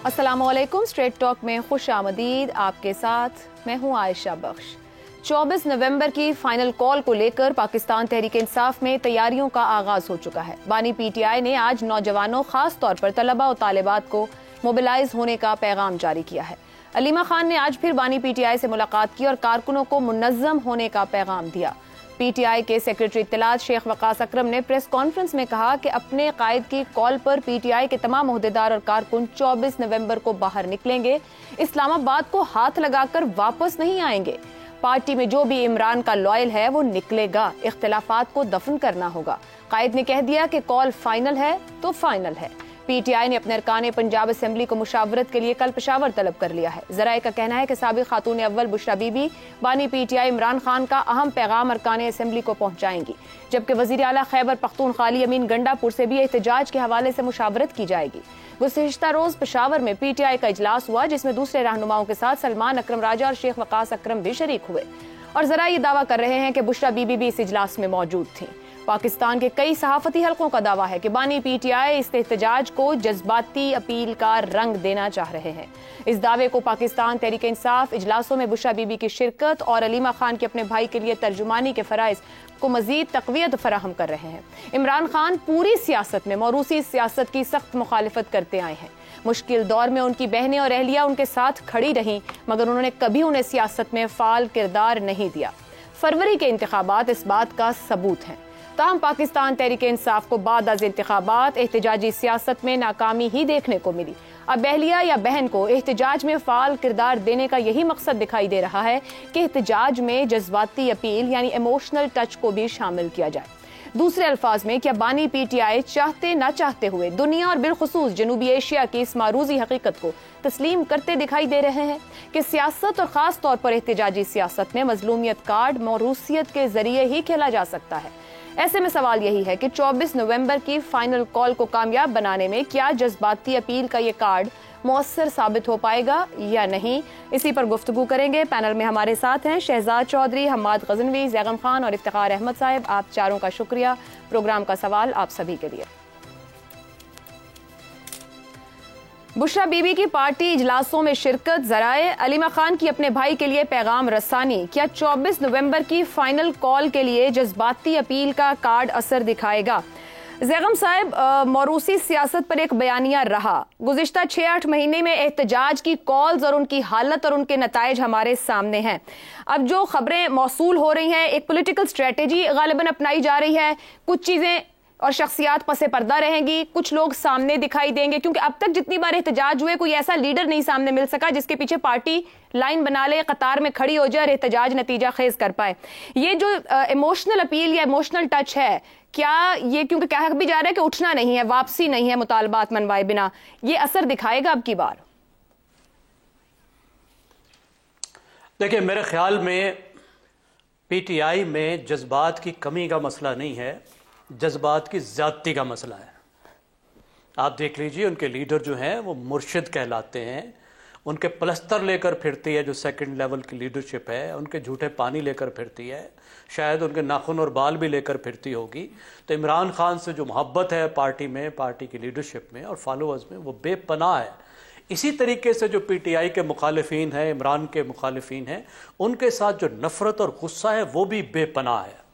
السلام علیکم، street talk میں خوش آمدید. آپ کے ساتھ میں ہوں عائشہ بخش. 24 نومبر کی فائنل کال کو لے کر پاکستان تحریک انصاف میں تیاریوں کا آغاز ہو چکا ہے. بانی پی ٹی آئی نے آج نوجوانوں خاص طور پر طلباء و طالبات کو موبلائز ہونے کا پیغام جاری کیا ہے. علیمہ خان نے آج پھر بانی پی ٹی آئی سے ملاقات کی اور کارکنوں کو منظم ہونے کا پیغام دیا. پی ٹی آئی کے سیکریٹری اطلاعات شیخ وقاص اکرم نے پریس کانفرنس میں کہا کہ اپنے قائد کی کال پر پی ٹی آئی کے تمام عہدیدار اور کارکن 24 نومبر کو باہر نکلیں گے. اسلام آباد کو ہاتھ لگا کر واپس نہیں آئیں گے. پارٹی میں جو بھی عمران کا لائل ہے وہ نکلے گا. اختلافات کو دفن کرنا ہوگا. قائد نے کہہ دیا کہ کال فائنل ہے تو فائنل ہے. پی ٹی آئی نے اپنے ارکان پنجاب اسمبلی کو مشاورت کے لیے کل پشاور طلب کر لیا ہے. ذرائع کا کہنا ہے کہ سابق خاتون اول بشرا بی بی بانی P T I Imran Khan کا اہم پیغام ارکان اسمبلی کو پہنچائیں گی، جبکہ وزیر اعلیٰ خیبر پختونخوا علی امین گنڈا پور سے بھی احتجاج کے حوالے سے مشاورت کی جائے گی. گزشتہ روز پشاور میں پی ٹی آئی کا اجلاس ہوا، جس میں دوسرے رہنماؤں کے ساتھ سلمان اکرم راجہ اور شیخ وقاص اکرم بھی شریک ہوئے، اور ذرائع یہ دعویٰ کر رہے ہیں کہ بشرا بی بی بھی اس اجلاس میں موجود تھیں. پاکستان کے کئی صحافتی حلقوں کا دعویٰ ہے کہ بانی پی ٹی آئی اس احتجاج کو جذباتی اپیل کا رنگ دینا چاہ رہے ہیں. اس دعوے کو پاکستان تحریک انصاف اجلاسوں میں بشرا بی بی کی شرکت اور علیمہ خان کے اپنے بھائی کے لیے ترجمانی کے فرائض کو مزید تقویت فراہم کر رہے ہیں. عمران خان پوری سیاست میں موروثی سیاست کی سخت مخالفت کرتے آئے ہیں. مشکل دور میں ان کی بہنیں اور اہلیہ ان کے ساتھ کھڑی رہیں، مگر انہوں نے کبھی انہیں سیاست میں فعال کردار نہیں دیا. فروری کے انتخابات اس بات کا ثبوت ہیں. تاہم پاکستان تحریک انصاف کو بعد از انتخابات احتجاجی سیاست میں ناکامی ہی دیکھنے کو ملی. اب اہلیہ یا بہن کو احتجاج میں فعال کردار دینے کا یہی مقصد دکھائی دے رہا ہے کہ احتجاج میں جذباتی اپیل یعنی ایموشنل ٹچ کو بھی شامل کیا جائے. دوسرے الفاظ میں کیا بانی پی ٹی آئی چاہتے نہ چاہتے ہوئے دنیا اور بالخصوص جنوبی ایشیا کی اس معروضی حقیقت کو تسلیم کرتے دکھائی دے رہے ہیں کہ سیاست اور خاص طور پر احتجاجی سیاست میں مظلومیت کارڈ موروثیت کے ذریعے ہی کھیلا جا سکتا ہے. ایسے میں سوال یہی ہے کہ 24 نومبر کی فائنل کال کو کامیاب بنانے میں کیا جذباتی اپیل کا یہ کارڈ مؤثر ثابت ہو پائے گا یا نہیں؟ اسی پر گفتگو کریں گے. پینل میں ہمارے ساتھ ہیں شہزاد چودھری، حماد غزنوی، زیغم خان اور افتخار احمد صاحب. آپ چاروں کا شکریہ. پروگرام کا سوال آپ سبھی کے لیے. بشرا بی بی کی پارٹی اجلاسوں میں شرکت، ذرائع، علیمہ خان کی اپنے بھائی کے لیے پیغام رسانی. کیا 24 نومبر کی فائنل کال کے لیے جذباتی اپیل کا کارڈ اثر دکھائے گا؟ زیغم صاحب، موروثی سیاست پر ایک بیانیہ رہا. گزشتہ 6-8 مہینے میں احتجاج کی کالز اور ان کی حالت اور ان کے نتائج ہمارے سامنے ہیں. اب جو خبریں موصول ہو رہی ہیں، ایک پولیٹیکل اسٹریٹجی غالباً اپنائی جا رہی ہے. کچھ چیزیں اور شخصیات پس پردہ رہیں گی، کچھ لوگ سامنے دکھائی دیں گے، کیونکہ اب تک جتنی بار احتجاج ہوئے کوئی ایسا لیڈر نہیں سامنے مل سکا جس کے پیچھے پارٹی لائن بنا لے، قطار میں کھڑی ہو جائے اور احتجاج نتیجہ خیز کر پائے. یہ جو ایموشنل اپیل یا ایموشنل ٹچ ہے، کیا یہ، کیونکہ کہا بھی جا رہا ہے کہ اٹھنا نہیں ہے، واپسی نہیں ہے مطالبات منوائے بنا، یہ اثر دکھائے گا اب کی بار؟ دیکھیں، میرے خیال میں پی ٹی آئی میں جذبات کی کمی کا مسئلہ نہیں ہے، جذبات کی زیادتی کا مسئلہ ہے. آپ دیکھ لیجئے، ان کے لیڈر جو ہیں وہ مرشد کہلاتے ہیں. ان کے پلستر لے کر پھرتی ہے جو سیکنڈ لیول کی لیڈرشپ ہے، ان کے جھوٹے پانی لے کر پھرتی ہے، شاید ان کے ناخن اور بال بھی لے کر پھرتی ہوگی. تو عمران خان سے جو محبت ہے پارٹی میں، پارٹی کی لیڈرشپ میں اور فالوورز میں، وہ بے پناہ ہے. اسی طریقے سے جو پی ٹی آئی کے مخالفین ہیں، عمران کے مخالفین ہیں، ان کے ساتھ جو نفرت اور غصہ ہے وہ بھی بے پناہ ہے.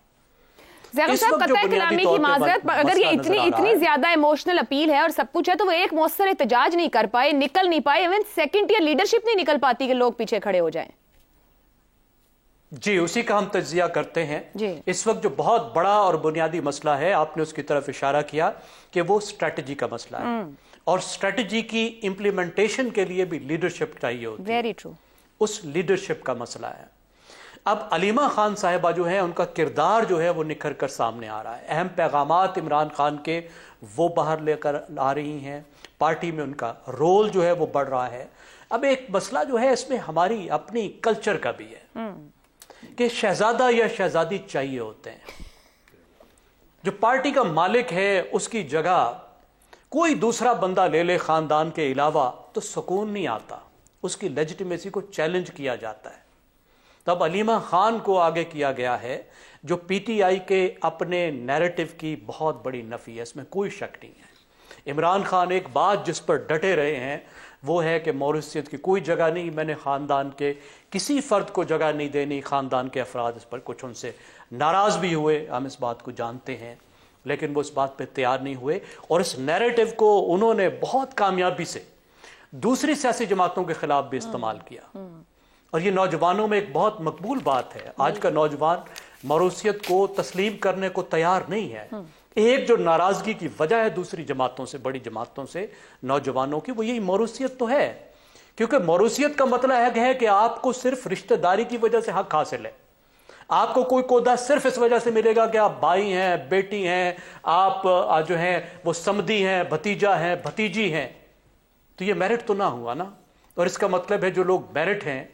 زیغم صاحب، قطع کلامی کی معذرت، اگر یہ اتنی زیادہ ایموشنل اپیل ہے اور سب کچھ ہے تو وہ ایک مؤثر احتجاج نہیں کر پائے، نکل نہیں پائے، ایون سیکنڈ ٹیئر لیڈرشپ نہیں نکل پاتی کہ لوگ پیچھے کھڑے ہو جائیں. جی، اسی کا ہم تجزیہ کرتے ہیں. اس وقت جو بہت بڑا اور بنیادی مسئلہ ہے، آپ نے اس کی طرف اشارہ کیا کہ وہ اسٹریٹجی کا مسئلہ ہے، اور اسٹریٹجی کی امپلیمنٹیشن کے لیے بھی لیڈرشپ چاہیے ہوتی ہے. Very true. اس لیڈرشپ کا مسئلہ ہے. اب علیمہ خان صاحبہ جو ہیں، ان کا کردار جو ہے وہ نکھر کر سامنے آ رہا ہے. اہم پیغامات عمران خان کے وہ باہر لے کر آ رہی ہیں. پارٹی میں ان کا رول جو ہے وہ بڑھ رہا ہے. اب ایک مسئلہ جو ہے اس میں ہماری اپنی کلچر کا بھی ہے کہ شہزادہ یا شہزادی چاہیے ہوتے ہیں. جو پارٹی کا مالک ہے اس کی جگہ کوئی دوسرا بندہ لے لے خاندان کے علاوہ تو سکون نہیں آتا، اس کی لیجٹیمیسی کو چیلنج کیا جاتا ہے. تب علیمہ خان کو آگے کیا گیا ہے، جو پی ٹی آئی کے اپنے نیریٹو کی بہت بڑی نفی ہے، اس میں کوئی شک نہیں ہے. عمران خان ایک بات جس پر ڈٹے رہے ہیں وہ ہے کہ موروثیت کی کوئی جگہ نہیں، میں نے خاندان کے کسی فرد کو جگہ نہیں دینی، خاندان کے افراد اس پر کچھ ان سے ناراض بھی ہوئے، ہم اس بات کو جانتے ہیں، لیکن وہ اس بات پہ تیار نہیں ہوئے، اور اس نیریٹو کو انہوں نے بہت کامیابی سے دوسری سیاسی جماعتوں کے خلاف بھی استعمال کیا، اور یہ نوجوانوں میں ایک بہت مقبول بات ہے۔ آج کا نوجوان موروثیت کو تسلیم کرنے کو تیار نہیں ہے۔ ایک جو ناراضگی کی وجہ ہے دوسری جماعتوں سے، بڑی جماعتوں سے نوجوانوں کی، وہ یہی موروثیت تو ہے، کیونکہ موروثیت کا مطلب ہے کہ آپ کو صرف رشتہ داری کی وجہ سے حق حاصل ہے، آپ کو کوئی کودا صرف اس وجہ سے ملے گا کہ آپ بھائی ہیں، بیٹی ہیں، آپ جو ہیں وہ سمدی ہیں، بھتیجا ہیں، بھتیجی ہیں، تو یہ میرٹ تو نہ ہوا نا۔ اور اس کا مطلب ہے جو لوگ میرٹ ہیں،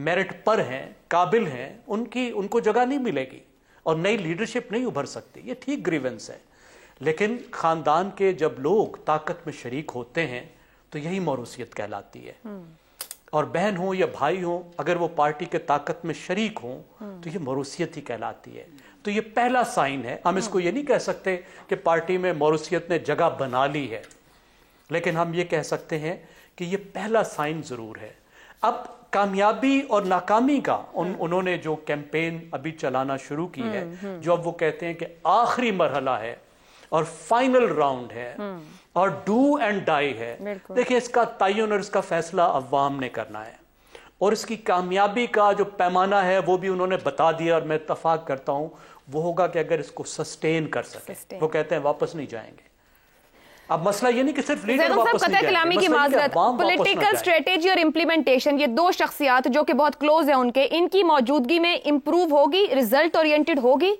میرٹ پر ہیں، قابل ہیں، ان کو جگہ نہیں ملے گی اور نئی لیڈرشپ نہیں ابھر سکتی۔ یہ ٹھیک گریونس ہے، لیکن خاندان کے جب لوگ طاقت میں شریک ہوتے ہیں تو یہی موروثیت کہلاتی ہے، اور بہن ہوں یا بھائی ہوں اگر وہ پارٹی کے طاقت میں شریک ہوں تو یہ موروثیت ہی کہلاتی ہے۔ تو یہ پہلا سائن ہے۔ ہم اس کو یہ نہیں کہہ سکتے کہ پارٹی میں موروثیت نے جگہ بنا لی ہے، لیکن ہم یہ کہہ سکتے ہیں کہ یہ پہلا سائن ضرور ہے۔ اب کامیابی اور ناکامی کا انہوں نے جو کیمپین ابھی چلانا شروع کی ہے، جو اب وہ کہتے ہیں کہ آخری مرحلہ ہے اور فائنل راؤنڈ ہے اور ڈو اینڈ ڈائی ہے، دیکھیں اس کا تعین اور اس کا فیصلہ عوام نے کرنا ہے، اور اس کی کامیابی کا جو پیمانہ ہے وہ بھی انہوں نے بتا دیا، اور میں اتفاق کرتا ہوں وہ ہوگا کہ اگر اس کو سسٹین کر سکے۔ وہ کہتے ہیں واپس نہیں جائیں گے۔ اب مسئلہ یہ نہیں کہ صرف لیڈر واپس نہیں جائیں گے، معذرت، پولیٹیکل اسٹریٹجی اور امپلیمنٹیشن، یہ دو شخصیات جو کہ بہت کلوز ہیں ان کی موجودگی میں امپروو ہوگی، ریزلٹ اورینٹڈ ہوگی۔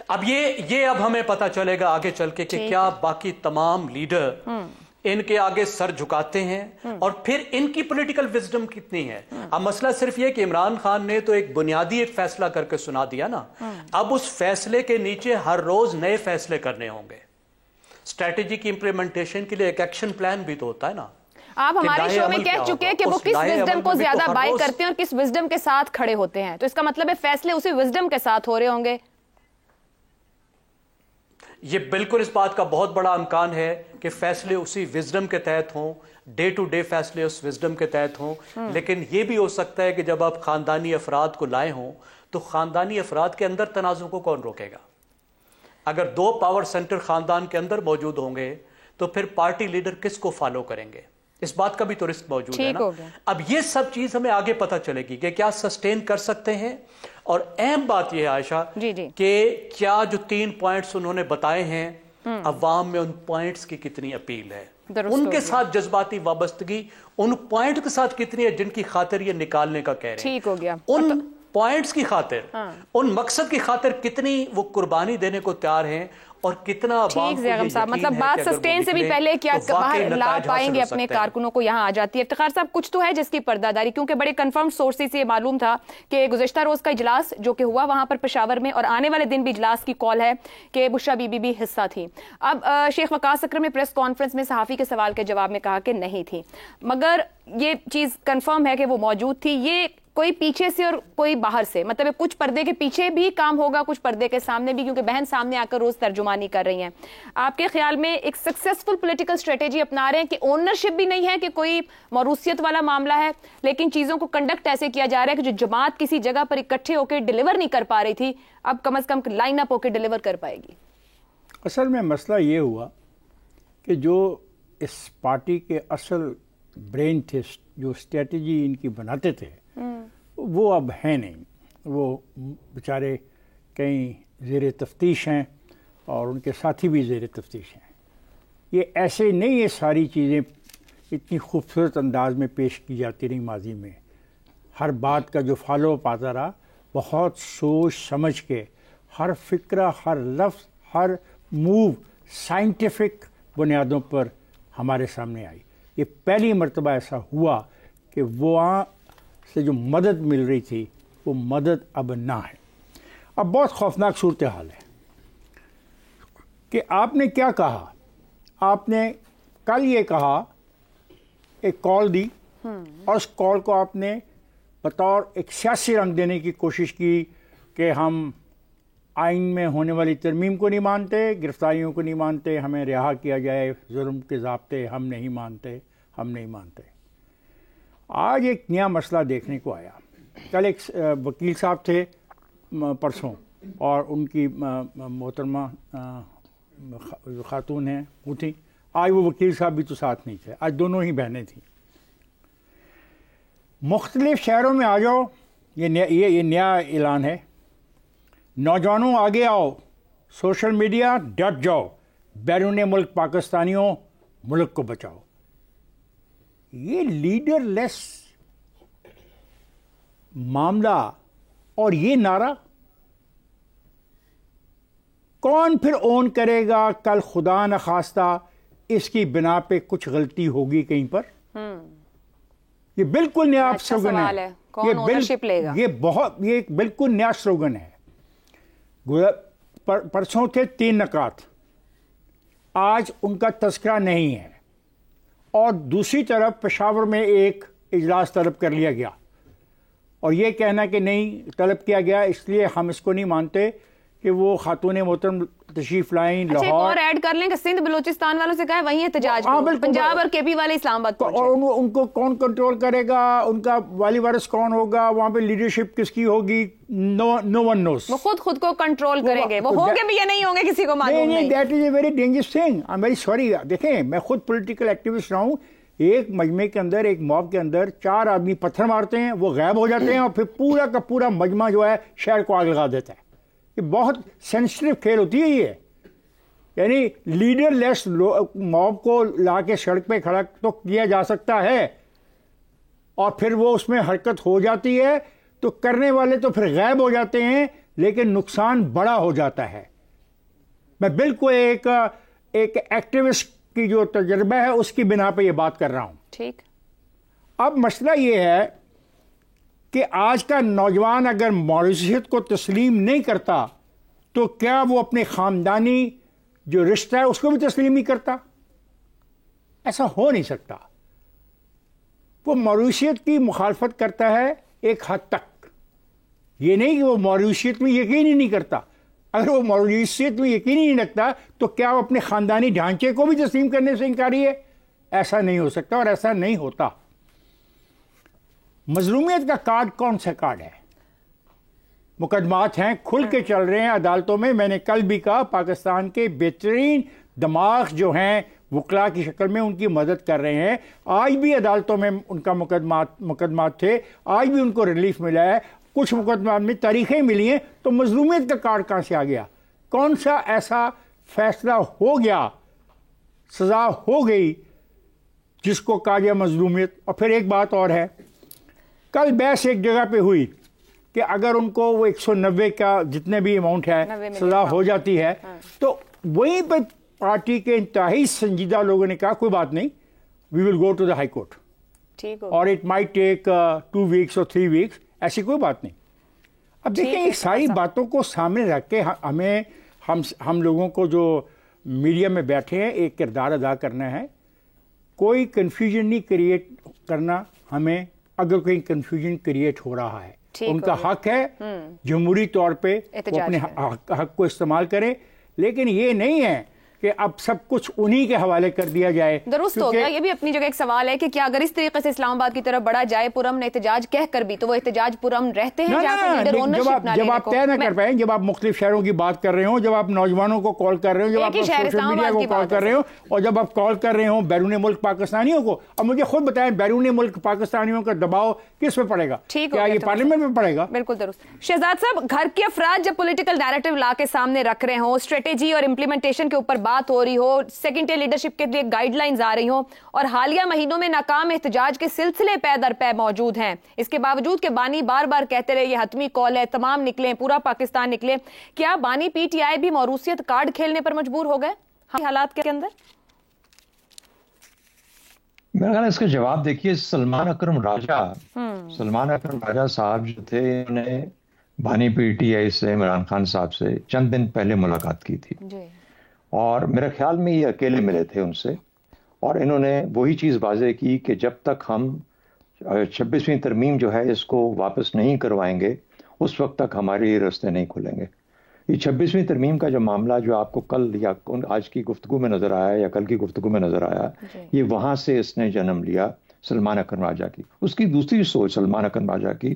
اب یہ اب ہمیں پتا چلے گا آگے چل کے کہ کیا باقی تمام لیڈر ان کے آگے سر جھکاتے ہیں، اور پھر ان کی پولیٹیکل وزڈم کتنی ہے۔ اب مسئلہ صرف یہ کہ عمران خان نے تو ایک بنیادی ایک فیصلہ کر کے سنا دیا نا، اب اس فیصلے کے نیچے ہر روز نئے فیصلے کرنے ہوں گے۔ اسٹریٹجی کی امپلیمنٹیشن کے لیے ایک ایکشن پلان بھی تو ہوتا ہے نا۔ آپ ہمارے شو میں کہہ چکے ہیں کہ وہ کس وزڈم کو زیادہ بائی کرتے ہیں اور کس وزڈم کے ساتھ کھڑے ہوتے ہیں، تو اس کا مطلب ہے فیصلے اسی وزڈم کے ساتھ ہو رہے ہوں گے۔ یہ بالکل اس بات کا بہت بڑا امکان ہے کہ فیصلے اسی وزڈم کے تحت ہوں، ڈے ٹو ڈے فیصلے اس وزڈم کے تحت ہوں، لیکن یہ بھی ہو سکتا ہے کہ جب آپ خاندانی افراد کو لائے ہوں تو خاندانی افراد کے اندر تنازع کو کون روکے گا؟ اگر دو پاور سینٹر خاندان کے اندر موجود ہوں گے تو پھر پارٹی لیڈر کس کو فالو کریں گے؟ اس بات کا بھی تو رسک موجود ہے نا۔ اب یہ سب چیز ہمیں آگے پتہ چلے گی کہ کیا سسٹین کر سکتے ہیں، اور اہم بات یہ ہے عائشہ کہ کیا جو 3 پوائنٹس انہوں نے بتائے ہیں عوام میں ان پوائنٹس کی کتنی اپیل ہے، ان کے ساتھ جذباتی وابستگی ان پوائنٹ کے ساتھ کتنی ہے جن کی خاطر یہ نکالنے کا کہہ رہے ہیں۔ ٹھیک ہو گیا۔ ان پوائنٹس کی خاطر، ان مقصد کی خاطر کتنی وہ قربانی دینے کو تیار ہیں، اور کتنا عوام کو یہ یقین ہے مطلب بات سسٹین سے بھی پہلے کیا باہر لا پائیں گے اپنے کارکنوں کو، یہاں آ جاتی ہے۔ افتخار صاحب کچھ تو ہے جس کی پردہ داری، کیونکہ بڑے کنفرم سورسز سے یہ معلوم تھا کہ گزشتہ روز کا اجلاس جو کہ ہوا وہاں پر پشاور میں، اور آنے والے دن بھی اجلاس کی کال ہے کہ بشرا بی بی بھی حصہ تھی۔ اب شیخ وقاص اکرم نے پریس کانفرنس میں صحافی کے سوال کے جواب میں کہا کہ نہیں تھی، مگر یہ چیز کنفرم ہے کہ وہ موجود تھی۔ یہ کوئی پیچھے سے اور کوئی باہر سے، مطلب کچھ پردے کے پیچھے بھی کام ہوگا، کچھ پردے کے سامنے بھی، کیونکہ بہن سامنے آ کر روز ترجمانی کر رہی ہیں۔ آپ کے خیال میں ایک سکسیسفل پولیٹیکل اسٹریٹجی اپنا رہے ہیں کہ اونرشپ بھی نہیں ہے کہ کوئی موروثیت والا معاملہ ہے، لیکن چیزوں کو کنڈکٹ ایسے کیا جا رہا ہے کہ جو جماعت کسی جگہ پر اکٹھے ہو کے ڈیلیور نہیں کر پا رہی تھی، اب کم از کم لائن اپ ہو کے ڈیلیور کر پائے گی؟ اصل میں مسئلہ یہ ہوا کہ جو اس پارٹی کے اصل برین تھے، جو اسٹریٹجی ان کی بناتے تھے، وہ اب ہیں نہیں۔ وہ بیچارے کہیں زیر تفتیش ہیں اور ان کے ساتھی بھی زیر تفتیش ہیں۔ یہ ایسے نہیں، یہ ساری چیزیں اتنی خوبصورت انداز میں پیش کی جاتی رہی ماضی میں، ہر بات کا جو فالو اپ آتا رہا، بہت سوچ سمجھ کے ہر فکرہ، ہر لفظ، ہر موو سائنٹیفک بنیادوں پر ہمارے سامنے آئی۔ یہ پہلی مرتبہ ایسا ہوا کہ وہاں سے جو مدد مل رہی تھی وہ مدد اب نہ ہے۔ اب بہت خوفناک صورتحال ہے کہ آپ نے کیا کہا، آپ نے کل یہ کہا، ایک کال دی، اور اس کال کو آپ نے بطور ایک سیاسی رنگ دینے کی کوشش کی کہ ہم آئین میں ہونے والی ترمیم کو نہیں مانتے، گرفتاریوں کو نہیں مانتے، ہمیں رہا کیا جائے، ظلم کے ضابطے ہم نہیں مانتے، ہم نہیں مانتے۔ آج ایک نیا مسئلہ دیکھنے کو آیا۔ کل ایک وکیل صاحب تھے پرسوں، اور ان کی محترمہ خاتون ہیں وہ تھیں، آج وہ وکیل صاحب بھی تو ساتھ نہیں تھے، آج دونوں ہی بہنیں تھیں۔ مختلف شہروں میں آ جاؤ، یہ نیا اعلان ہے، نوجوانوں آگے آؤ، سوشل میڈیا ڈٹ جاؤ، بیرون ملک پاکستانیوں ملک کو بچاؤ۔ یہ لیڈر لیس معاملہ اور یہ نعرہ کون پھر اون کرے گا؟ کل خدا نخواستہ اس کی بنا پہ کچھ غلطی ہوگی کہیں پر؟ یہ بالکل نیا سلوگن ہے، یہ بالکل نیا سلوگن ہے۔ پرسوں تھے 3 نکات، آج ان کا تذکرہ نہیں ہے، اور دوسری طرف پشاور میں ایک اجلاس طلب کر لیا گیا، اور یہ کہنا کہ نہیں طلب کیا گیا اس لیے ہم اس کو نہیں مانتے کہ وہ خاتون محترم تشریف لائیں لاہور۔ اور ایڈ کر لیں کہ سندھ بلوچستان والوں سے کہا وہیں احتجاج، پنجاب اور کے پی والے اسلام آباد پہنچے، اور ان کو کون کنٹرول کرے گا؟ ان کا والی وارث کون ہوگا؟ وہاں پہ لیڈرشپ کس کی ہوگی؟ نو ون نوز۔ وہ خود کو کنٹرول کریں گے، وہ ہوں گے بھی یا نہیں ہوں گے کسی کو معلوم نہیں۔ That is a very dangerous thing, I am very sorry. دیکھیں میں خود پولیٹیکل ایکٹیوسٹ رہا ہوں، ایک مجمع کے اندر، ایک موب کے اندر 4 آدمی پتھر مارتے ہیں، وہ غائب ہو جاتے ہیں، اور پھر پورا کا پورا مجمع جو ہے شہر کو آگ لگا دیتا ہے۔ یہ بہت سینسٹیو کھیل ہوتی ہے یہ، یعنی لیڈر لیس موب کو لا کے سڑک پہ کھڑا تو کیا جا سکتا ہے، اور پھر وہ اس میں حرکت ہو جاتی ہے تو کرنے والے تو پھر غائب ہو جاتے ہیں، لیکن نقصان بڑا ہو جاتا ہے۔ میں بالکل ایک ایکٹیوسٹ کی جو تجربہ ہے اس کی بنا پہ یہ بات کر رہا ہوں۔ ٹھیک۔ اب مسئلہ یہ ہے کہ آج کا نوجوان اگر موروثیت کو تسلیم نہیں کرتا تو کیا وہ اپنے خاندانی جو رشتہ ہے اس کو بھی تسلیم نہیں کرتا؟ ایسا ہو نہیں سکتا۔ وہ موروثیت کی مخالفت کرتا ہے ایک حد تک، یہ نہیں کہ وہ موروثیت میں یقین ہی نہیں کرتا۔ اگر وہ موروثیت میں یقین ہی نہیں رکھتا تو کیا وہ اپنے خاندانی ڈھانچے کو بھی تسلیم کرنے سے انکاری ہے؟ ایسا نہیں ہو سکتا، اور ایسا نہیں ہوتا۔ مظلومیت کا کارڈ کون سا کارڈ ہے؟ مقدمات ہیں، کھل کے چل رہے ہیں عدالتوں میں۔ میں نے کل بھی کہا پاکستان کے بہترین دماغ جو ہیں وکلا کی شکل میں ان کی مدد کر رہے ہیں، آج بھی عدالتوں میں ان کا مقدمات تھے، آج بھی ان کو ریلیف ملا ہے، کچھ مقدمات میں تاریخیں ملی ہیں۔ تو مظلومیت کا کارڈ کہاں سے آ گیا؟ کون سا ایسا فیصلہ ہو گیا، سزا ہو گئی جس کو کہا گیا مظلومیت؟ اور پھر ایک بات اور ہے، کل بحث ایک جگہ پہ ہوئی کہ اگر ان کو وہ 190 کا جتنے بھی اماؤنٹ ہے سزا ہو جاتی ہے، تو وہیں پہ پارٹی کے انتہائی سنجیدہ لوگوں نے کہا کوئی بات نہیں، we will go to the high court, اور اٹ مائٹ ٹیک 2 ویکس اور 3 ویکس، ایسی کوئی بات نہیں۔ اب دیکھیں یہ ساری باتوں کو سامنے رکھ کے ہم لوگوں کو جو میڈیا میں بیٹھے ہیں ایک کردار ادا کرنا ہے، کوئی کنفیوژن نہیں کریٹ کرنا ہمیں۔ اگر کوئی کنفیوژن کریٹ ہو رہا ہے، ان کا حق ہے جمہوری طور پہ وہ اپنے حق کو استعمال کرے، لیکن یہ نہیں ہے کہ اب سب کچھ انہی کے حوالے کر دیا جائے۔ درست ہو گیا، یہ بھی اپنی جگہ ایک سوال ہے کہ کیا اگر اس طریقے سے اسلام آباد کی طرف بڑھا جائے پرامن احتجاج کہہ کر بھی، تو وہ احتجاج پرامن رہتے ہیں؟ جب آپ طے نہ کر پائیں، جب آپ مختلف شہروں کی بات کر رہے ہوں، جب آپ نوجوانوں کو کال کر رہے ہوں، جب آپ سوشل میڈیا کو کال کر رہے ہوں، اور جب آپ کال کر رہے ہوں بیرون ملک پاکستانیوں کو، اب مجھے خود بتائیں بیرون ملک پاکستانیوں کا دباؤ کس پہ پڑے گا؟ کیا یہ پارلیمنٹ میں پڑے گا؟ بالکل درست۔ شہزاد صاحب، گھر کے افراد جب پولیٹیکل نیریٹو لا کے سامنے رکھ رہے ہوں، اسٹریٹجی اور امپلیمنٹیشن کے اوپر بات ہو رہی ہو، سیکنڈ ٹیئر لیڈرشپ کے لیے گائیڈ لائنز آ رہی ہوں، اور حالیہ مہینوں میں ناکام احتجاج کے سلسلے پے در پے موجود ہیں، اس کے باوجود کہ بانی بار بار کہتے رہے یہ حتمی کال ہے، تمام نکلیں، پورا پاکستان نکلے، کیا بانی پی ٹی آئی بھی موروثیت کارڈ کھیلنے پر مجبور ہو گئے حالات کے اندر؟ میرا خیال ہے اس کا جواب دیکھیے، سلمان اکرم راجہ صاحب جو تھے، انہوں نے بانی پی ٹی آئی سے عمران خان صاحب سے چند دن پہلے ملاقات کی تھی، اور میرے خیال میں یہ اکیلے ملے تھے ان سے، اور انہوں نے وہی چیز واضح کی کہ جب تک ہم 26ویں ترمیم جو ہے اس کو واپس نہیں کروائیں گے اس وقت تک ہمارے راستے نہیں کھلیں گے۔ یہ 26ویں ترمیم کا جو معاملہ جو آپ کو کل یا آج کی گفتگو میں نظر آیا یا کل کی گفتگو میں نظر آیا، یہ وہاں سے اس نے جنم لیا سلمان اکرم راجہ کی. اس کی دوسری سوچ سلمان اکرم راجہ کی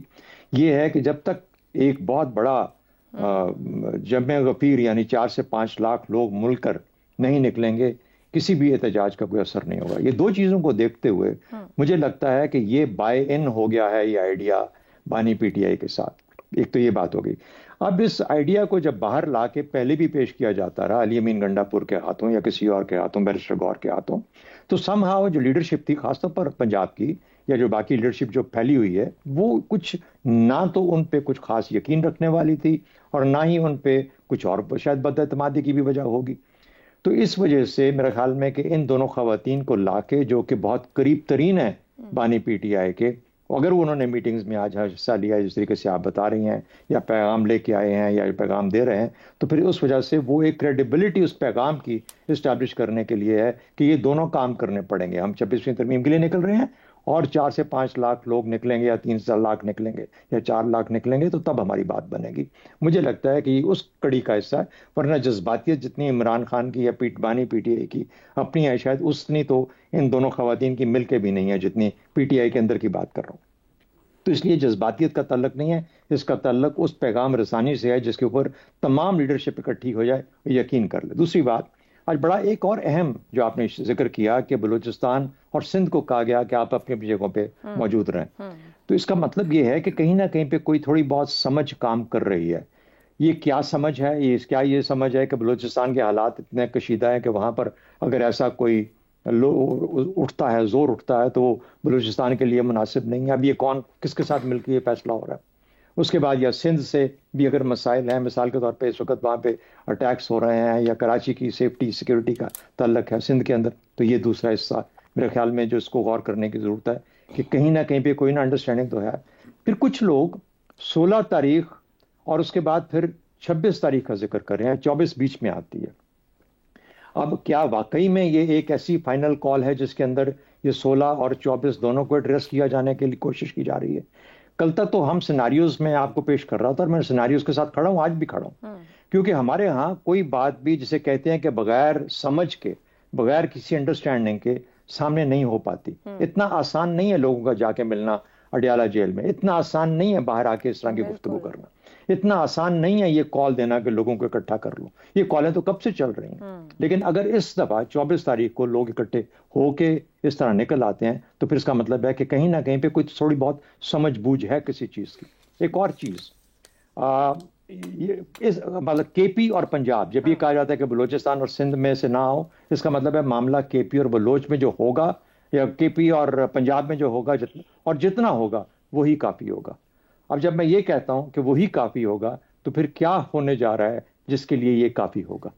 یہ ہے کہ جب تک ایک بہت بڑا جمع غفیر یعنی 4 سے 5 لاکھ لوگ مل کر نہیں نکلیں گے، کسی بھی احتجاج کا کوئی اثر نہیں ہوگا. یہ دو چیزوں کو دیکھتے ہوئے مجھے لگتا ہے کہ یہ بائی ان ہو گیا ہے یہ آئیڈیا بانی پی ٹی آئی کے ساتھ. ایک تو یہ بات ہو گئی. اب اس آئیڈیا کو جب باہر لا کے پہلے بھی پیش کیا جاتا رہا علی امین گنڈا پور کے ہاتھوں یا کسی اور کے ہاتھوں، بیرسٹر گور کے ہاتھوں، تو سم ہاؤ جو لیڈرشپ تھی خاص طور پر پنجاب کی یا جو باقی لیڈرشپ جو پھیلی ہوئی ہے، وہ کچھ نہ تو ان پہ کچھ خاص یقین رکھنے والی تھی اور نہ ہی ان پہ کچھ اور شاید بد اعتمادی کی بھی وجہ ہوگی. تو اس وجہ سے میرے خیال میں کہ ان دونوں خواتین کو لا کے جو کہ بہت قریب ترین ہیں بانی پی ٹی آئی کے، اگر انہوں نے میٹنگز میں آج حصہ لیا جس طریقے سے آپ بتا رہی ہیں یا پیغام لے کے آئے ہیں یا پیغام دے رہے ہیں، تو پھر اس وجہ سے وہ ایک کریڈیبلٹی اس پیغام کی اسٹیبلش کرنے کے لیے ہے کہ یہ دونوں کام کرنے پڑیں گے. ہم 26ویں ترمیم کے لیے نکل رہے ہیں اور 4 سے 5 لاکھ لوگ نکلیں گے یا 3 لاکھ نکلیں گے یا 4 لاکھ نکلیں گے تو تب ہماری بات بنے گی. مجھے لگتا ہے کہ یہ اس کڑی کا حصہ ہے، ورنہ جذباتیت جتنی عمران خان کی یا بانی پی ٹی آئی کی اپنی ہے شاید اتنی تو ان دونوں خواتین کی مل کے بھی نہیں ہے جتنی پی ٹی آئی کے اندر کی بات کر رہا ہوں. تو اس لیے جذباتیت کا تعلق نہیں ہے، اس کا تعلق اس پیغام رسانی سے ہے جس کے اوپر تمام لیڈرشپ اکٹھی ہو جائے، یقین کر لے. دوسری بات، آج بڑا ایک اور اہم جو آپ نے ذکر کیا کہ بلوچستان اور سندھ کو کہا گیا کہ آپ اپنی اپنی جگہوں پہ موجود رہیں، تو اس کا مطلب یہ ہے کہ کہیں نہ کہیں پہ کوئی تھوڑی بہت سمجھ کام کر رہی ہے. یہ کیا سمجھ ہے؟ یہ سمجھ ہے کہ بلوچستان کے حالات اتنے کشیدہ ہیں کہ وہاں پر اگر ایسا کوئی اٹھتا ہے، زور اٹھتا ہے، تو وہ بلوچستان کے لیے مناسب نہیں ہے. اب یہ کون کس کے ساتھ مل کے یہ فیصلہ ہو رہا ہے؟ اس کے بعد یا سندھ سے بھی اگر مسائل ہیں، مثال کے طور پہ اس وقت وہاں پہ اٹیکس ہو رہے ہیں یا کراچی کی سیفٹی سیکیورٹی کا تعلق ہے سندھ کے اندر، تو یہ دوسرا حصہ میرے خیال میں جو اس کو غور کرنے کی ضرورت ہے کہ کہیں نہ کہیں پہ کوئی نہ انڈرسٹینڈنگ تو ہے. پھر کچھ لوگ 16 تاریخ اور اس کے بعد پھر 26 تاریخ کا ذکر کر رہے ہیں، 24 بیچ میں آتی ہے. اب کیا واقعی میں یہ ایک ایسی فائنل کال ہے جس کے اندر یہ 16 اور 24 دونوں کو ایڈریس کیا جانے کے لیے کوشش کی جا رہی ہے؟ کل تک تو ہم سیناریوز میں آپ کو پیش کر رہا تھا اور میں سیناریوز کے ساتھ کھڑا ہوں، آج بھی کھڑا ہوں، کیونکہ ہمارے ہاں کوئی بات بھی جسے کہتے ہیں کہ بغیر سمجھ کے، بغیر کسی انڈرسٹینڈنگ کے سامنے نہیں ہو پاتی. اتنا آسان نہیں ہے لوگوں کا جا کے ملنا اڈیالہ جیل میں، اتنا آسان نہیں ہے باہر آ کے اس طرح کی گفتگو کرنا، اتنا آسان نہیں ہے یہ کال دینا کہ لوگوں کو اکٹھا کر لو. یہ کالیں تو کب سے چل رہی ہیں، لیکن اگر اس دفعہ 24 تاریخ کو لوگ اکٹھے ہو کے اس طرح نکل آتے ہیں تو پھر اس کا مطلب ہے کہ کہیں نہ کہیں پہ کوئی تھوڑی بہت سمجھ بوجھ ہے کسی چیز کی. ایک اور چیز، مطلب کے پی اور پنجاب، جب یہ کہا جاتا ہے کہ بلوچستان اور سندھ میں سے نہ ہو، اس کا مطلب ہے معاملہ کے پی اور بلوچ میں جو ہوگا یا کے پی اور پنجاب میں جو ہوگا جتنا ہوگا وہی کافی ہوگا. اب جب میں یہ کہتا ہوں کہ وہی کافی ہوگا تو پھر کیا ہونے جا رہا ہے جس کے لیے یہ کافی ہوگا؟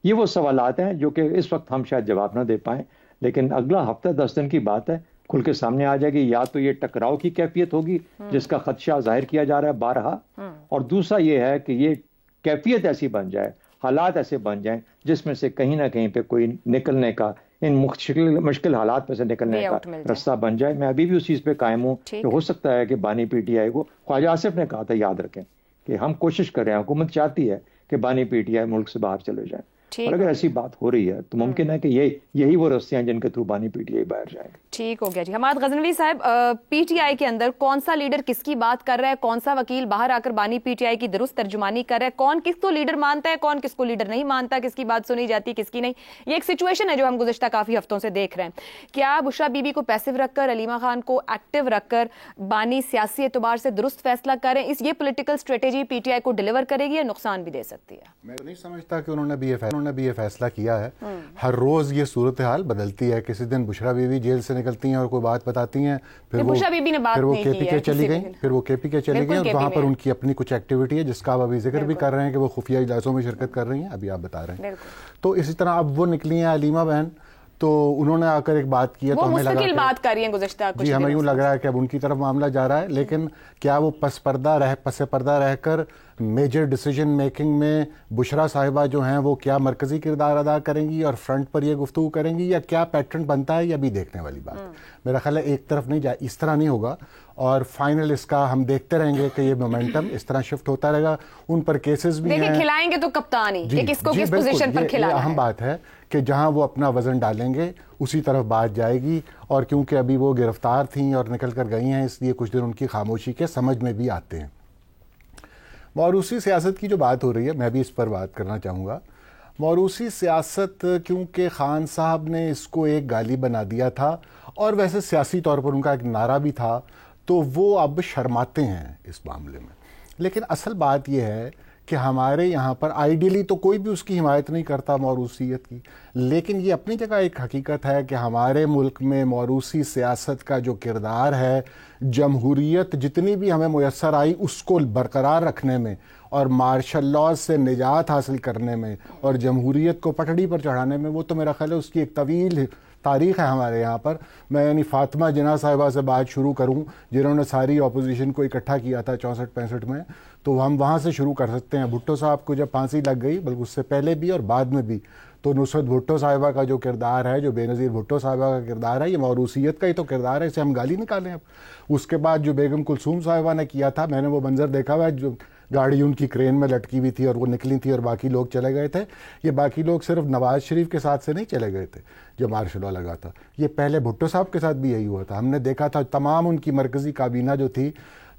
یہ وہ سوالات ہیں جو کہ اس وقت ہم شاید جواب نہ دے پائیں، لیکن اگلا ہفتہ 10 دن کی بات ہے، کھل کے سامنے آ جائے گی. یا تو یہ ٹکراؤ کی کیفیت ہوگی جس کا خدشہ ظاہر کیا جا رہا ہے بارہا، اور دوسرا یہ ہے کہ یہ کیفیت ایسی بن جائے، حالات ایسے بن جائیں جس میں سے کہیں نہ کہیں پہ کوئی نکلنے کا، ان مشکل حالات میں سے نکلنے کا راستہ بن جائے. میں ابھی بھی اس چیز پہ قائم ہوں کہ ہو سکتا ہے کہ بانی پی ٹی آئی کو، خواجہ آصف نے کہا تھا یاد رکھیں کہ ہم کوشش کر رہے ہیں، حکومت چاہتی ہے کہ بانی پی ٹی آئی ملک سے باہر چلے جائیں، اور اگر ایسی بات ہو رہی ہے تو ممکن ہے کہ یہی وہ رستے ہیں جن کے تھرو بانی پی ٹی آئی باہر جائیں گے. ٹھیک ہو گیا جی. حماد غزنوی صاحب، پی ٹی آئی کے اندر کون سا لیڈر کس کی بات کر رہا ہے، کون سا وکیل باہر آ کر بانی پی ٹی آئی کی درست ترجمانی کر رہا ہے، کون کس کو لیڈر مانتا ہے، کون کس کو لیڈر نہیں مانتا، کس کی بات سنی جاتی کس کی نہیں، یہ ایک سچویشن ہے جو ہم گزشتہ کافی ہفتوں سے دیکھ رہے ہیں. کیا بشرا بی بی کو پیسو رکھ کر، علیمہ خان کو ایکٹیو رکھ کر بانی سیاسی اعتبار سے درست فیصلہ کریں، یہ political strategy P T I کو ڈیلیور کرے گی یا نقصان بھی دے سکتی ہے؟ میں نہیں سمجھتا کہ انہوں نے بھی یہ فیصلہ کیا ہے. ہر روز یہ صورتحال بدلتی ہے. کسی دن بشرا بی بی جیل سے نکلتی ہیں اور کوئی بات بتاتی ہیں، پھر وہ کے پی کے چلی گئی، اور وہاں پر ان کی اپنی کچھ ایکٹیویٹی ہے جس کا آپ ابھی ذکر بھی کر رہے ہیں کہ وہ خفیہ اجلاسوں میں شرکت کر رہی ہیں، ابھی آپ بتا رہے ہیں. تو اسی طرح اب وہ نکلی ہیں علیمہ بہن، تو انہوں نے آ کر ایک بات کی ہے تو ہمیں لگا بات کر رہی ہیں گزشتہ جی ہمیں یوں لگ رہا ہے کہ اب ان کی طرف معاملہ جا رہا ہے، لیکن کیا وہ پس پردہ رہ کر میجر ڈیسیجن میکنگ میں بشرا صاحبہ جو ہیں وہ کیا مرکزی کردار ادا کریں گی اور فرنٹ پر یہ گفتگو کریں گی، یا کیا پیٹرن بنتا ہے، یہ بھی دیکھنے والی بات. میرا خیال ہے ایک طرف نہیں جائے، اس طرح نہیں ہوگا، اور فائنل اس کا ہم دیکھتے رہیں گے کہ یہ مومنٹم اس طرح شفٹ ہوتا رہے گا. ان پر کیسز بھی ہیں، کھلائیں گے تو کپتان ہی کس کو کس پوزیشن پر کھلانا ہے. اہم بات ہے کہ جہاں وہ اپنا وزن ڈالیں گے اسی طرف بات جائے گی. اور کیونکہ ابھی وہ گرفتار تھیں اور نکل کر گئی ہیں، اس لیے کچھ دن ان کی خاموشی کے سمجھ میں بھی آتے ہیں. موروثی سیاست کی جو بات ہو رہی ہے، میں بھی اس پر بات کرنا چاہوں گا. موروثی سیاست کیونکہ خان صاحب نے اس کو ایک گالی بنا دیا تھا، اور ویسے سیاسی طور پر ان کا ایک نعرہ بھی تھا، تو وہ اب شرماتے ہیں اس معاملے میں. لیکن اصل بات یہ ہے کہ ہمارے یہاں پر آئیڈیلی تو کوئی بھی اس کی حمایت نہیں کرتا موروثیت کی، لیکن یہ اپنی جگہ ایک حقیقت ہے کہ ہمارے ملک میں موروثی سیاست کا جو کردار ہے، جمہوریت جتنی بھی ہمیں میسر آئی اس کو برقرار رکھنے میں اور مارشل لاء سے نجات حاصل کرنے میں اور جمہوریت کو پٹڑی پر چڑھانے میں، وہ تو میرا خیال ہے اس کی ایک طویل تاریخ ہے ہمارے یہاں پر. میں یعنی فاطمہ جناح صاحبہ سے بات شروع کروں، جنہوں نے ساری اپوزیشن کو اکٹھا کیا تھا 64-65 میں، تو ہم وہاں سے شروع کر سکتے ہیں. بھٹو صاحب کو جب پھانسی لگ گئی، بلکہ اس سے پہلے بھی اور بعد میں بھی، تو نصرت بھٹو صاحبہ کا جو کردار ہے، جو بے نظیر بھٹو صاحبہ کا کردار ہے، یہ موروثیت کا ہی تو کردار ہے، اسے ہم گالی نکالیں اب. اس کے بعد جو بیگم کلثوم صاحبہ نے کیا تھا، میں نے وہ منظر دیکھا ہوا ہے، جو گاڑی ان کی کرین میں لٹکی ہوئی تھی اور وہ نکلی تھی اور باقی لوگ چلے گئے تھے. یہ باقی لوگ صرف نواز شریف کے ساتھ سے نہیں چلے گئے تھے جو مارشل لاء لگا تھا، یہ پہلے بھٹو صاحب کے ساتھ بھی یہی ہوا تھا. ہم نے دیکھا تھا تمام ان کی مرکزی کابینہ جو تھی،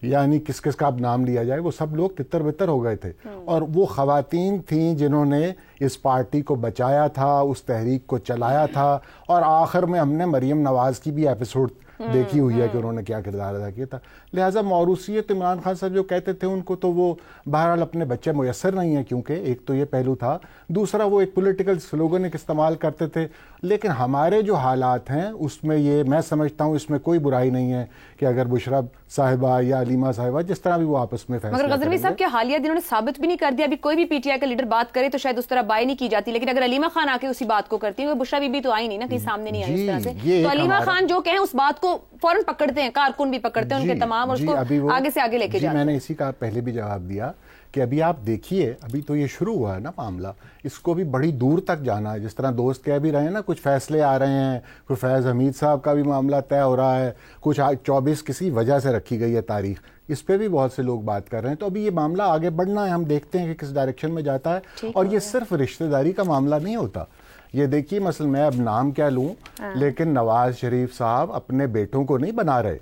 یعنی کس کس کا اب نام لیا جائے، وہ سب لوگ تتر بتر ہو گئے تھے. اور وہ خواتین تھیں جنہوں نے اس پارٹی کو بچایا تھا، اس تحریک کو چلایا تھا. اور آخر میں ہم نے مریم نواز کی بھی ایپیسوڈ دیکھی ہوئی ہے کہ انہوں نے کیا کردار ادا کیا تھا. لہٰذا موروثیت عمران خان صاحب جو کہتے تھے ان کو تو وہ بہرحال اپنے بچے میسر نہیں ہیں، کیونکہ ایک تو یہ پہلو تھا، دوسرا وہ ایک پولیٹیکل سلوگن ایک استعمال کرتے تھے. لیکن ہمارے جو حالات ہیں اس میں یہ میں سمجھتا ہوں اس میں کوئی برائی نہیں ہے کہ اگر بشرا صاحبہ یا علیمہ صاحبہ جس طرح بھی وہ آپس میں فیصلہ، مگر غزنوی صاحب کے حالیہ دنوں نے ثابت بھی نہیں کر دیا. ابھی کوئی بھی پی ٹی آئی کا لیڈر بات کرے تو شاید اس طرح بائی نہیں کی جاتی، لیکن اگر علیمہ خان آ کے اسی بات کو کرتی ہیں، بشرا بی بی تو آئی نہیں نا، کہیں سامنے نہیں آئی اس طرح سے، تو علیمہ خان جو کہیں اس بات کو فوراً پکڑتے ہیں، کارکن بھی پکڑتے ہیں ان کے تمام، اور اس کو آگے سے آگے لے کے جاتے ہیں. میں نے اسی کا پہلے بھی جواب دیا کہ ابھی آپ دیکھیے، ابھی تو یہ شروع ہوا ہے نا معاملہ، اس کو بھی بڑی دور تک جانا ہے. جس طرح دوست کہہ بھی رہے ہیں نا، کچھ فیصلے آ رہے ہیں، کوئی فیض حمید صاحب کا بھی معاملہ طے ہو رہا ہے، کچھ 24 کسی وجہ سے رکھی گئی ہے تاریخ، اس پہ بھی بہت سے لوگ بات کر رہے ہیں. تو ابھی یہ معاملہ آگے بڑھنا ہے، ہم دیکھتے ہیں کہ کس ڈائریکشن میں جاتا ہے. اور یہ صرف رشتہ داری کا معاملہ نہیں ہوتا. یہ دیکھیے مثلا میں اب نام کیا لوں، لیکن نواز شریف صاحب اپنے بیٹوں کو نہیں بنا رہے،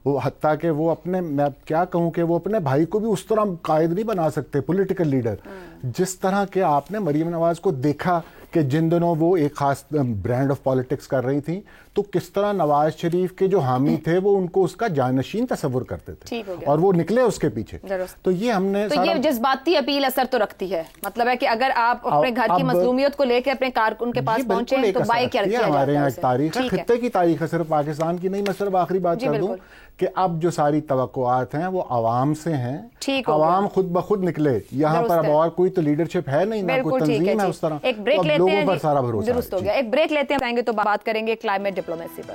وہ حتیٰ کہ وہ اپنے، میں کیا کہوں کہ وہ اپنے بھائی کو بھی اس طرح قائد نہیں بنا سکتے، پولیٹیکل لیڈر، جس طرح کہ آپ نے مریم نواز کو دیکھا کہ جن دنوں وہ ایک خاص برانڈ آف پالیٹکس کر رہی تھیں، تو کس طرح نواز شریف کے جو حامی تھے وہ ان کو اس کا جانشین تصور کرتے تھے اور وہ نکلے اس کے پیچھے. تو یہ ہم نے، تو یہ جذباتی اپیل اثر تو رکھتی ہے، مطلب ہے کہ اگر آپ اپنے گھر کی مظلومیت کو لے کے اپنے کارکن کے پاس پہنچے تو بائی کیا کیا جاتا ہے. ہمارے یہاں ایک تاریخ ہے، خطے کی تاریخ ہے، صرف پاکستان کی نہیں. میں صرف آخری بات کر دوں کہ اب جو ساری توقعات ہیں وہ عوام سے ہیں، عوام خود بخود نکلے. یہاں پر اب اور کوئی تو لیڈرشپ ہے نہیں، نہ کوئی تنظیم ہے اس طرح. ایک بریک لیتے ہیں، پر سارا بھروسہ درست ہو گیا. ایک بریک لیتے ہیں، آئیں گے تو بات کریں گے کلائمیٹ ڈپلومیسی پر.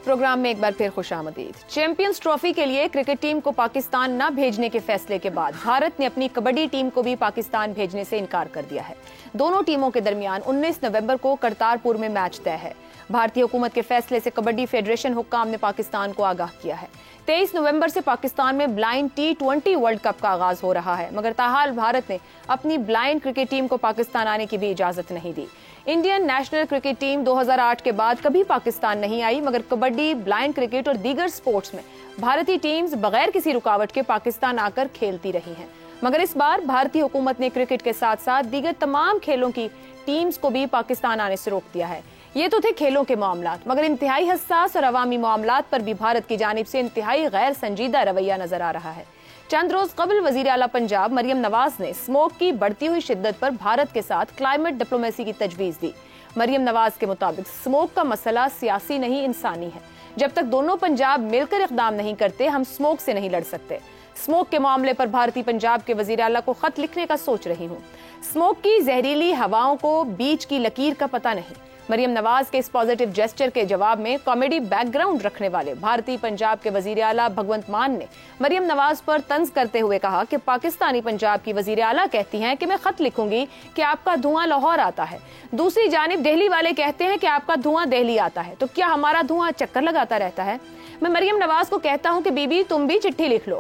پروگرام میں ایک بار پھر خوش آمدید. چیمپئنز ٹرافی کے لیے کرکٹ ٹیم کو پاکستان نہ بھیجنے کے فیصلے کے بعد بھارت نے اپنی کبڈی ٹیم کو بھی پاکستان بھیجنے سے انکار کر دیا ہے. دونوں ٹیموں کے درمیان 19 نومبر کو کرتارپور میں میچ طے ہے. بھارتی حکومت کے فیصلے سے کبڈی فیڈریشن حکام نے پاکستان کو آگاہ کیا ہے. 23 نومبر سے پاکستان میں بلائنڈ T20 ورلڈ کپ کا آغاز ہو رہا ہے، مگر تاحال بھارت نے اپنی بلائنڈ کرکٹ ٹیم کو پاکستان آنے کی بھی اجازت نہیں دی. انڈین نیشنل کرکٹ ٹیم 2008 کے بعد کبھی پاکستان نہیں آئی، مگر کبڈی، بلائنڈ کرکٹ اور دیگر سپورٹس میں بھارتی ٹیمز بغیر کسی رکاوٹ کے پاکستان آ کر کھیلتی رہی ہیں. مگر اس بار بھارتی حکومت نے کرکٹ کے ساتھ ساتھ دیگر تمام کھیلوں کی ٹیمز کو بھی پاکستان آنے سے روک دیا ہے. یہ تو تھے کھیلوں کے معاملات، مگر انتہائی حساس اور عوامی معاملات پر بھی بھارت کی جانب سے انتہائی غیر سنجیدہ رویہ نظر آ رہا ہے. چند روز قبل وزیر اعلیٰ پنجاب مریم نواز نے اسموک کی بڑھتی ہوئی شدت پر بھارت کے ساتھ کلائمیٹ ڈپلومیسی کی تجویز دی. مریم نواز کے مطابق اسموک کا مسئلہ سیاسی نہیں انسانی ہے. جب تک دونوں پنجاب مل کر اقدام نہیں کرتے ہم اسموک سے نہیں لڑ سکتے. اسموک کے معاملے پر بھارتی پنجاب کے وزیر اعلیٰ کو خط لکھنے کا سوچ رہی ہوں. اسموک کی زہریلی ہواؤں کو بیچ کی لکیر کا پتہ نہیں. مریم نواز کے اس پازیٹیو جیسچر کے جواب میں کامیڈی بیک گراؤنڈ رکھنے والے بھارتی پنجاب کے وزیر اعلیٰ بھگونت مان نے مریم نواز پر طنز کرتے ہوئے کہا کہ پاکستانی پنجاب کی وزیر اعلیٰ کہتی ہیں کہ میں خط لکھوں گی کہ آپ کا دھواں لاہور آتا ہے، دوسری جانب دہلی والے کہتے ہیں کہ آپ کا دھواں دہلی آتا ہے، تو کیا ہمارا دھواں چکر لگاتا رہتا ہے؟ میں مریم نواز کو کہتا ہوں کہ بی بی تم بھی چٹھی لکھ لو۔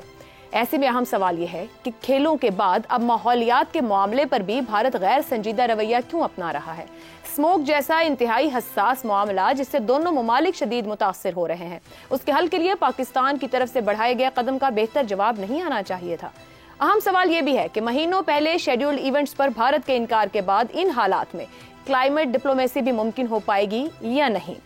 ایسے میں اہم سوال یہ ہے کہ کھیلوں کے بعد اب ماحولیات کے معاملے پر بھی بھارت غیر سنجیدہ رویہ کیوں اپنا رہا ہے؟ اسموک جیسا انتہائی حساس معاملہ جس سے دونوں ممالک شدید متاثر ہو رہے ہیں، اس کے حل کے لیے پاکستان کی طرف سے بڑھائے گئے قدم کا بہتر جواب نہیں آنا چاہیے تھا؟ اہم سوال یہ بھی ہے کہ مہینوں پہلے شیڈیولڈ ایونٹس پر بھارت کے انکار کے بعد ان حالات میں کلائمیٹ ڈپلومیسی بھی ممکن ہو پائے گی یا نہیں؟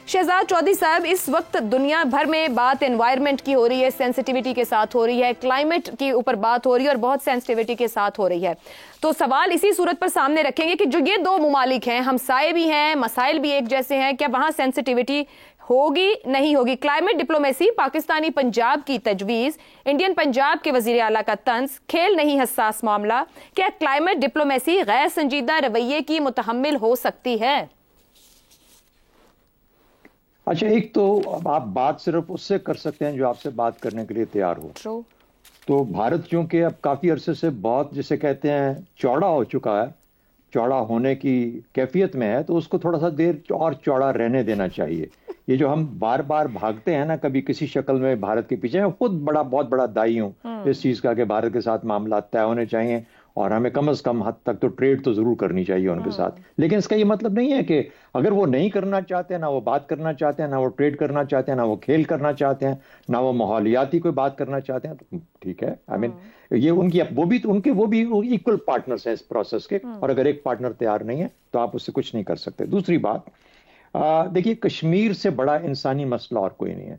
شہزاد چودھری صاحب، اس وقت دنیا بھر میں بات انوائرمنٹ کی ہو رہی ہے، سینسٹیوٹی کے ساتھ ہو رہی ہے، کلائمیٹ کے اوپر بات ہو رہی ہے اور بہت سینسٹیوٹی کے ساتھ ہو رہی ہے، تو سوال اسی صورت پر سامنے رکھیں گے کہ جو یہ دو ممالک ہیں، ہمسائے بھی ہیں، مسائل بھی ایک جیسے ہیں، کیا وہاں سینسٹیوٹی ہوگی نہیں ہوگی؟ کلائمیٹ ڈپلومیسی، پاکستانی پنجاب کی تجویز، انڈین پنجاب کے وزیر اعلیٰ کا طنز، کھیل نہیں حساس معاملہ، کیا کلائمیٹ ڈپلومیسی غیر سنجیدہ رویے کی متحمل ہو سکتی ہے؟ اچھا، ایک تو آپ بات صرف اس سے کر سکتے ہیں جو آپ سے بات کرنے کے لیے تیار ہو۔ تو بھارت چونکہ اب کافی عرصے سے بہت جسے کہتے ہیں چوڑا ہو چکا ہے، چوڑا ہونے کی کیفیت میں ہے، تو اس کو تھوڑا سا دیر اور چوڑا رہنے دینا چاہیے۔ یہ جو ہم بار بار بھاگتے ہیں نا کبھی کسی شکل میں بھارت کے پیچھے، میں خود بہت بڑا دائی ہوں اس چیز کا کہ بھارت کے ساتھ معاملات طے ہونے چاہیے اور ہمیں کم از کم حد تک تو ٹریڈ تو ضرور کرنی چاہیے ان کے ساتھ، لیکن اس کا یہ مطلب نہیں ہے کہ اگر وہ نہیں کرنا چاہتے ہیں، نہ وہ بات کرنا چاہتے ہیں، نہ وہ ٹریڈ کرنا چاہتے ہیں، نہ وہ کھیل کرنا چاہتے ہیں، نہ وہ ماحولیاتی کوئی بات کرنا چاہتے ہیں، تو ٹھیک ہے، آئی مین یہ ان کی وہ بھی ایکول پارٹنرز ہیں اس پروسیس کے، اور اگر ایک پارٹنر تیار نہیں ہے تو آپ اس سے کچھ نہیں کر سکتے۔ دوسری بات، دیکھیے کشمیر سے بڑا انسانی مسئلہ اور کوئی نہیں ہے۔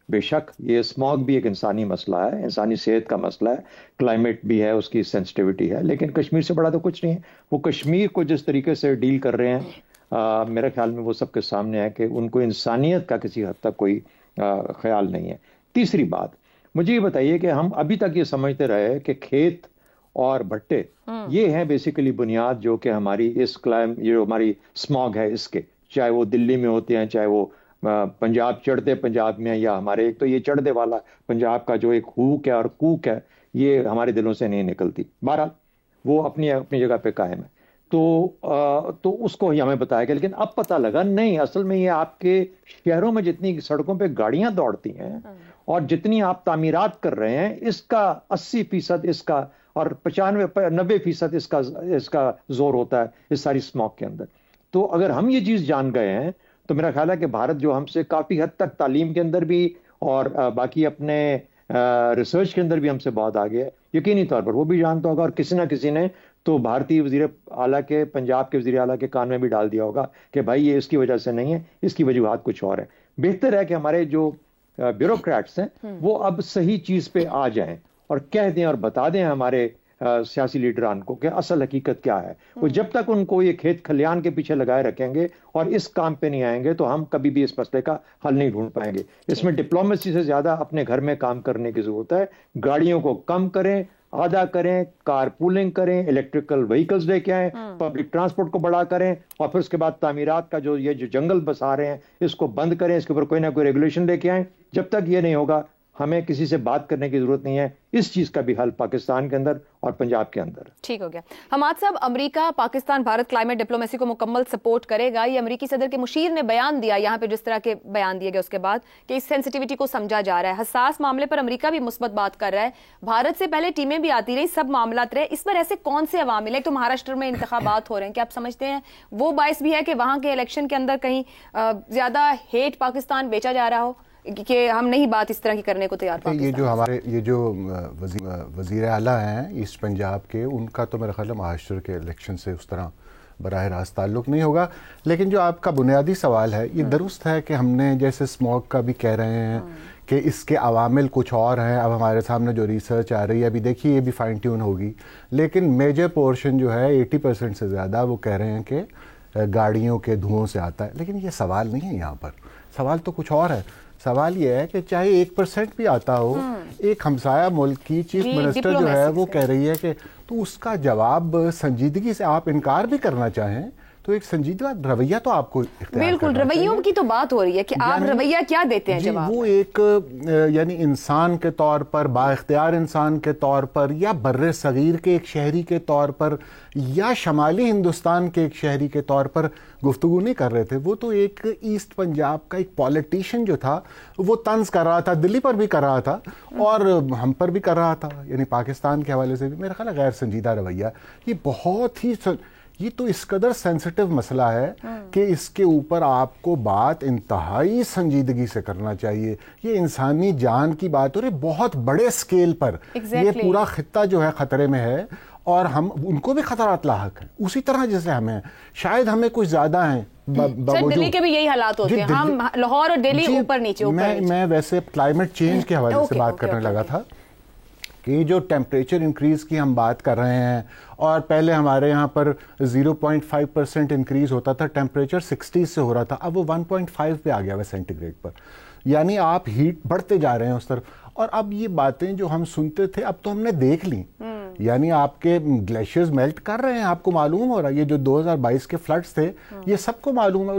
بے شک یہ اسموگ بھی ایک انسانی مسئلہ ہے، انسانی صحت کا مسئلہ ہے، کلائمیٹ بھی ہے، اس کی سینسٹیوٹی ہے، لیکن کشمیر سے بڑا تو کچھ نہیں ہے۔ وہ کشمیر کو جس طریقے سے ڈیل کر رہے ہیں، میرے خیال میں وہ سب کے سامنے ہے کہ ان کو انسانیت کا کسی حد تک کوئی خیال نہیں ہے۔ تیسری بات، مجھے یہ بتائیے کہ ہم ابھی تک یہ سمجھتے رہے کہ کھیت اور بھٹے یہ ہیں بیسیکلی بنیاد جو کہ ہماری اس یہ جو ہماری اسموگ ہے اس کے، چاہے وہ دلی میں ہوتے ہیں، چاہے وہ پنجاب چڑھتے پنجاب میں، یا ہمارے ایک تو یہ چڑھتے والا پنجاب کا جو ایک ہوک ہے اور کوک ہے، یہ ہمارے دلوں سے نہیں نکلتی۔ بہرحال وہ اپنی جگہ پہ قائم ہے، تو اس کو ہی ہمیں بتایا گیا، لیکن اب پتہ لگا نہیں، اصل میں یہ آپ کے شہروں میں جتنی سڑکوں پہ گاڑیاں دوڑتی ہیں اور جتنی آپ تعمیرات کر رہے ہیں، اس کا 80% اس کا اور 90% اس کا زور ہوتا ہے اس ساری اسموگ کے اندر۔ تو اگر ہم یہ چیز جان گئے ہیں تو میرا خیال ہے کہ بھارت جو ہم سے کافی حد تک تعلیم کے اندر بھی اور باقی اپنے ریسرچ کے اندر بھی ہم سے بہت آگے ہے، یقینی طور پر وہ بھی جانتا ہوگا، اور کسی نہ کسی نے تو بھارتی وزیر اعلیٰ کے، پنجاب کے وزیر اعلیٰ کے کان میں بھی ڈال دیا ہوگا کہ بھائی یہ اس کی وجہ سے نہیں ہے، اس کی وجوہات کچھ اور ہے۔ بہتر ہے کہ ہمارے جو بیوروکریٹس ہیں وہ اب صحیح چیز پہ آ جائیں اور کہہ دیں اور بتا دیں ہمارے سیاسی لیڈران کو کہ اصل حقیقت کیا ہے۔ وہ جب تک ان کو یہ کھیت کھلیان کے پیچھے لگائے رکھیں گے اور اس کام پہ نہیں آئیں گے تو ہم کبھی بھی اس مسئلے کا حل نہیں ڈھونڈ پائیں گے۔ اس میں ڈپلومیسی سے زیادہ اپنے گھر میں کام کرنے کی ضرورت ہے۔ گاڑیوں کو کم کریں، آدھا کریں، کار پولنگ کریں، الیکٹریکل وہیکلز لے کے آئیں، پبلک ٹرانسپورٹ کو بڑا کریں، اور پھر اس کے بعد تعمیرات کا جو جنگل بسا رہے ہیں اس کو بند کریں، اس کے اوپر کوئی نہ کوئی ریگولیشن لے کے آئیں۔ جب تک یہ نہیں ہوگا ہمیں کسی سے بات کرنے کی ضرورت نہیں ہے۔ اس چیز کا بھی حل پاکستان کے اندر اور پنجاب کے اندر۔ ٹھیک ہو گیا حماد صاحب، امریکہ پاکستان بھارت کلائمیٹ ڈپلومیسی کو مکمل سپورٹ کرے گا، یہ امریکی صدر کے مشیر نے بیان دیا یہاں پہ جس طرح کے بیان دیے گئے اس کے بعد کہ اس سینسٹیوٹی کو سمجھا جا رہا ہے، حساس معاملے پر امریکہ بھی مثبت بات کر رہا ہے، بھارت سے پہلے ٹیمیں بھی آتی رہی، سب معاملات رہے، اس پر ایسے کون سے عوامل ہیں؟ تو مہاراشٹر میں انتخابات ہو رہے ہیں، کیا آپ سمجھتے ہیں وہ باعث بھی ہے کہ وہاں کے الیکشن کے اندر کہیں زیادہ ہیٹ پاکستان بیچا جا رہا ہو کہ ہم نہیں بات اس طرح کی کرنے کو تیار؟ یہ جو وزیر اعلیٰ ہیں ایسٹ پنجاب کے، ان کا تو میرا خیال ہے مہاراشٹر کے الیکشن سے اس طرح براہ راست تعلق نہیں ہوگا، لیکن جو آپ کا بنیادی سوال ہے یہ درست ہے کہ ہم نے جیسے اسموگ کا بھی کہہ رہے ہیں کہ اس کے عوامل کچھ اور ہیں، اب ہمارے سامنے جو ریسرچ آ رہی ہے ابھی دیکھیے یہ بھی فائن ٹیون ہوگی، لیکن میجر پورشن جو ہے 80% سے زیادہ وہ کہہ رہے ہیں کہ گاڑیوں کے دھوؤں سے آتا ہے، لیکن یہ سوال نہیں ہے، یہاں پر سوال تو کچھ اور ہے۔ سوال یہ ہے کہ چاہے 1% بھی آتا ہو، ایک ہمسایہ ملک کی چیف منسٹر جو ہے وہ کہہ رہی ہے کہ تو اس کا جواب سنجیدگی سے آپ انکار بھی کرنا چاہیں تو ایک سنجیدہ رویہ تو آپ کو اختیار بالکل رویوں کی تو بات ہو رہی ہے کہ آپ رویہ کیا دیتے ہیں جواب. وہ ایک یعنی انسان کے طور پر، با اختیار انسان کے طور پر، یا بر صغیر کے ایک شہری کے طور پر، یا شمالی ہندوستان کے ایک شہری کے طور پر گفتگو نہیں کر رہے تھے. وہ تو ایک ایسٹ پنجاب کا ایک پولیٹیشین جو تھا وہ طنز کر رہا تھا، دلی پر بھی کر رہا تھا اور ہم پر بھی کر رہا تھا، یعنی پاکستان کے حوالے سے بھی. میرا خیال ہے غیر سنجیدہ رویہ. یہ بہت ہی یہ تو اس قدر سینسٹیو مسئلہ ہے کہ اس کے اوپر آپ کو بات انتہائی سنجیدگی سے کرنا چاہیے. یہ انسانی جان کی بات ہو رہی بہت بڑے سکیل پر. یہ پورا خطہ جو ہے خطرے میں ہے اور ہم ان کو بھی خطرات لاحق ہیں اسی طرح جیسے ہمیں. شاید ہمیں کچھ زیادہ ہیں. دلی کے بھی یہی حالات ہوتے ہیں، ہم لاہور اور دلی اوپر نیچے. میں ویسے کلائمیٹ چینج کے حوالے سے بات کرنے لگا تھا کہ جو ٹیمپریچر انکریز کی ہم بات کر رہے ہیں، اور پہلے ہمارے یہاں پر 0.5% انکریز ہوتا تھا، ٹیمپریچر 60 سے ہو رہا تھا، اب وہ 1.5 پہ آ گیا ہوا سینٹی گریڈ پر. یعنی آپ ہیٹ بڑھتے جا رہے ہیں اس طرف. اور اب یہ باتیں جو ہم سنتے تھے اب تو ہم نے دیکھ لی. یعنی آپ کے گلیشیئرز میلٹ کر رہے ہیں، آپ کو معلوم ہو رہا ہے. یہ جو 2022 کے فلڈز تھے یہ سب کو معلوم ہے.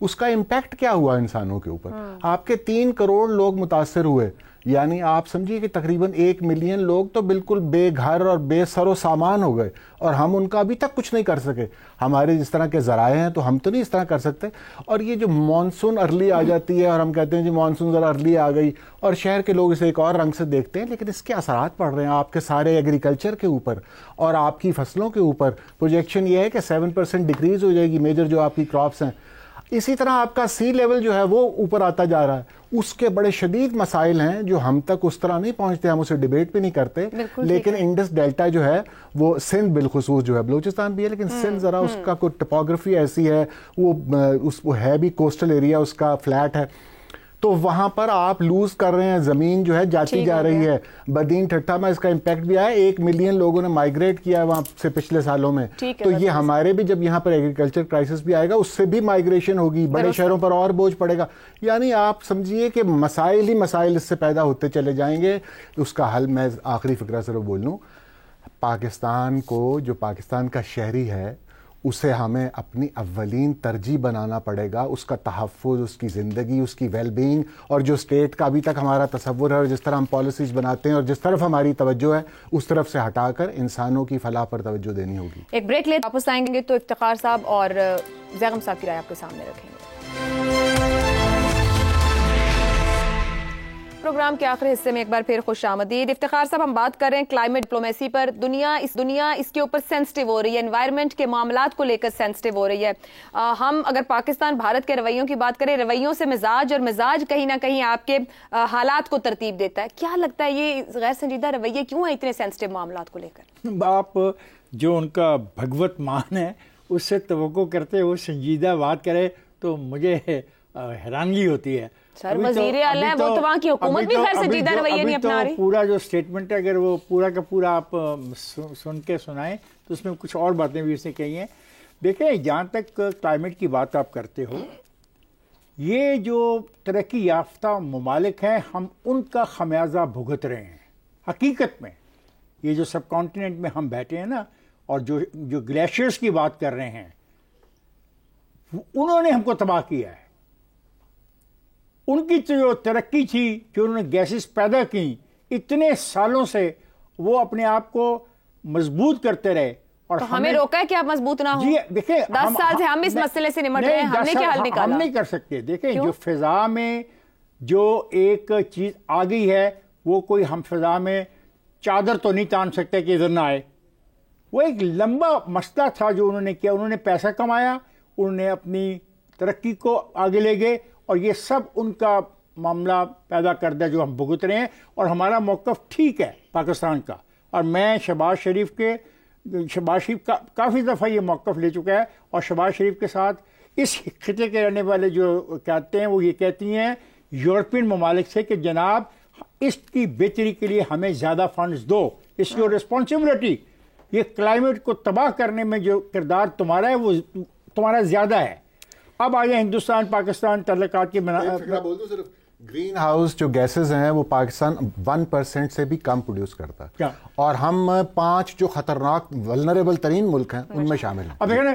اس کا امپیکٹ کیا ہوا انسانوں کے اوپر. آپ کے 3 کروڑ لوگ متاثر ہوئے. یعنی آپ سمجھیے کہ تقریباً 1 ملین لوگ تو بالکل بے گھر اور بے سر و سامان ہو گئے، اور ہم ان کا ابھی تک کچھ نہیں کر سکے. ہمارے جس طرح کے ذرائع ہیں تو ہم تو نہیں اس طرح کر سکتے. اور یہ جو مانسون ارلی آ جاتی ہے اور ہم کہتے ہیں جی مانسون ذرا ارلی آ گئی، اور شہر کے لوگ اسے ایک اور رنگ سے دیکھتے ہیں، لیکن اس کے اثرات پڑ رہے ہیں آپ کے سارے ایگریکلچر کے اوپر اور آپ کی فصلوں کے اوپر. پروجیکشن یہ ہے کہ 7% ڈکریز ہو جائے گی میجر جو آپ کی کراپس ہیں. اسی طرح آپ کا سی لیول جو ہے وہ اوپر آتا جا رہا ہے. اس کے بڑے شدید مسائل ہیں جو ہم تک اس طرح نہیں پہنچتے، ہم اسے ڈیبیٹ بھی نہیں کرتے. لیکن انڈس ڈیلٹا جو ہے وہ سندھ بالخصوص جو ہے، بلوچستان بھی ہے لیکن سندھ ذرا اس کا کوئی ٹپوگرافی ایسی ہے، وہ ہے بھی کوسٹل ایریا، اس کا فلیٹ ہے، تو وہاں پر آپ لوز کر رہے ہیں. زمین جو ہے جاتی جا رہی ہے. بدین ٹھٹھا میں اس کا امپیکٹ بھی آیا. 1 ملین لوگوں نے مائیگریٹ کیا ہے وہاں سے پچھلے سالوں میں. تو یہ ہمارے بھی جب یہاں پر ایگریکلچر کرائسس بھی آئے گا اس سے بھی مائیگریشن ہوگی، بڑے شہروں پر اور بوجھ پڑے گا. یعنی آپ سمجھیے کہ مسائل ہی مسائل اس سے پیدا ہوتے چلے جائیں گے. اس کا حل میں آخری فقرہ صرف بول لوں، پاکستان کو، جو پاکستان کا شہری ہے اسے ہمیں اپنی اولین ترجیح بنانا پڑے گا. اس کا تحفظ، اس کی زندگی، اس کی ویل بینگ، اور جو اسٹیٹ کا ابھی تک ہمارا تصور ہے اور جس طرح ہم پالیسیز بناتے ہیں اور جس طرف ہماری توجہ ہے اس طرف سے ہٹا کر انسانوں کی فلاح پر توجہ دینی ہوگی. ایک بریک لے واپس آئیں گے تو افتخار صاحب اور زیغم صاحب کی رائے آپ کے سامنے رکھیں گے. پروگرام کے آخری حصے میں ایک بار پھر خوش آمدید. افتخار صاحب، ہم بات کر رہے ہیں کلائمیٹ ڈپلومیسی پر. دنیا اس کے اوپر سینسٹیو ہو رہی ہے، انوائرمنٹ کے معاملات کو لے کر سینسٹیو ہو رہی ہے. ہم اگر پاکستان بھارت کے رویوں کی بات کریں، رویوں سے مزاج، اور مزاج کہیں نہ کہیں آپ کے حالات کو ترتیب دیتا ہے. کیا لگتا ہے یہ غیر سنجیدہ رویے کیوں ہیں اتنے سینسٹیو معاملات کو لے کر؟ آپ جو ان کا بھگوت مان ہے اس سے توقع کرتے وہ سنجیدہ بات کرے تو مجھے حیرانگی ہوتی ہے. سر وزیر اعلیٰ ہے، وہ تو وہاں کی حکومت بھی خیر سنجیدہ رویہ نہیں اپنا رہی. پورا جو اسٹیٹمنٹ ہے اگر وہ پورا کا پورا آپ سن کے سنائیں تو اس میں کچھ اور باتیں بھی اس نے کہی ہیں. دیکھیں، جہاں تک کلائمیٹ کی بات آپ کرتے ہو، یہ جو ترقی یافتہ ممالک ہیں ہم ان کا خمیازہ بھگت رہے ہیں. حقیقت میں یہ جو سب کانٹیننٹ میں ہم بیٹھے ہیں نا، اور جو گلیشیئرز کی بات کر رہے ہیں، انہوں نے ہم کو تباہ کیا ہے. ان کی جو ترقی تھی، جو انہوں نے گیسز پیدا کی اتنے سالوں سے، وہ اپنے آپ کو مضبوط کرتے رہے. اور تو ہمیں روکا ہے کہ آپ مضبوط نہ ہوں. جی دیکھیں، 10 سال سے ہم اس مسئلے سے نمٹ رہے ہیں، ہم نے کیا حل نکالا؟ ہم نہیں کر سکتے. دیکھیں، جو فضا میں جو ایک چیز آ گئی ہے، وہ کوئی ہم فضا میں چادر تو نہیں تان سکتے کہ ادھر نہ آئے. وہ ایک لمبا مسئلہ تھا جو انہوں نے کیا. انہوں نے پیسہ کمایا، انہوں نے اپنی ترقی کو آگے لے گئے، اور یہ سب ان کا معاملہ پیدا کر دیا جو ہم بھگت رہے ہیں. اور ہمارا موقف ٹھیک ہے پاکستان کا، اور میں شہباز شریف کا کافی دفعہ یہ موقف لے چکا ہے. اور شہباز شریف کے ساتھ اس خطے کے رہنے والے جو کہتے ہیں وہ یہ کہتی ہیں یورپین ممالک سے کہ جناب اس کی بہتری کے لیے ہمیں زیادہ فنڈز دو، اس کی ریسپانسبلٹی. یہ کلائمیٹ کو تباہ کرنے میں جو کردار تمہارا ہے وہ تمہارا زیادہ ہے. اب آگے ہندوستان پاکستان تعلقات کی بول دو صرف گرین ہاؤس جو گیسز ہیں وہ پاکستان 1% سے بھی کم پروڈیوس کرتا ہے، اور ہم 5 جو خطرناک ولنریبل ترین ملک ہیں ان میں شامل ہیں. اب دیکھیں نا،